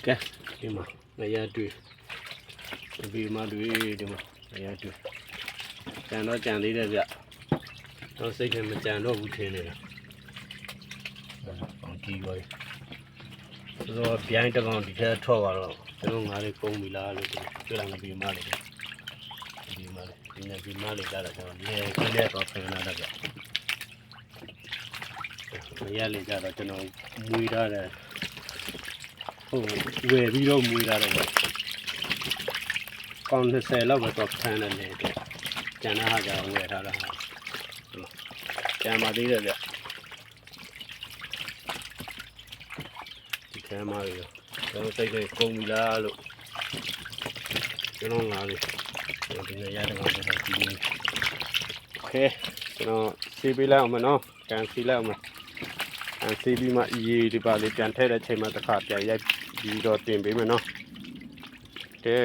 ကဲဒီမှာငရတွေ့ဒီမှာတွေ့ဒီမှာငရတွေ့ကြံတော့ကြံသေးတယ်ဗျတော့စိတ်ထဲမကြံတော့ဘူးထင်နေတာအောင်ကြည့်ပါဦးဆိုတော့ပြိုင်းတကောင်ဒီထဲထော့သွားတော့ကျွန်တော်ငါးလေးကုန်းပြီလားလို့တွေ့လာငပြီမလေးဒီမလေးဒီနေ့ဒီမလေးကြတာကျွန်တော်လေခင်းတဲ့တော့ဖင်လာတာဗျမရလေကြတော့ကျွန်တော်မွေးထားတယ်ဟုတ်ဝယ်ပြီးတော့မွေးထားတယ်ဗျပေါင်20လောက်ပဲတော့ဖမ်းတယ်လေကျန်တဲ့ဟာကြဝယ်ထားတာကျန်ပါသေးတယ်ဗျဒီထဲမှာရောကျွန်တော်စိတ်ထဲကုန်ပြီလားလို့ကျွန်တော်ငါလေးဒီနေ့ရတဲ့ကောင်တော့ဒီနေ့โอเคကျွန်တော်စီးပေးလိုက်အောင်မနော်ကန်စီးလိုက်အောင်မကန်စီးပြီးမှရေဒီပါလေးပြန်ထည့်တဲ့ချိန်မှာတစ်ခါပြန်ရိုက်ပြီးတော့တင်ပေးမယ်နော်ကဲ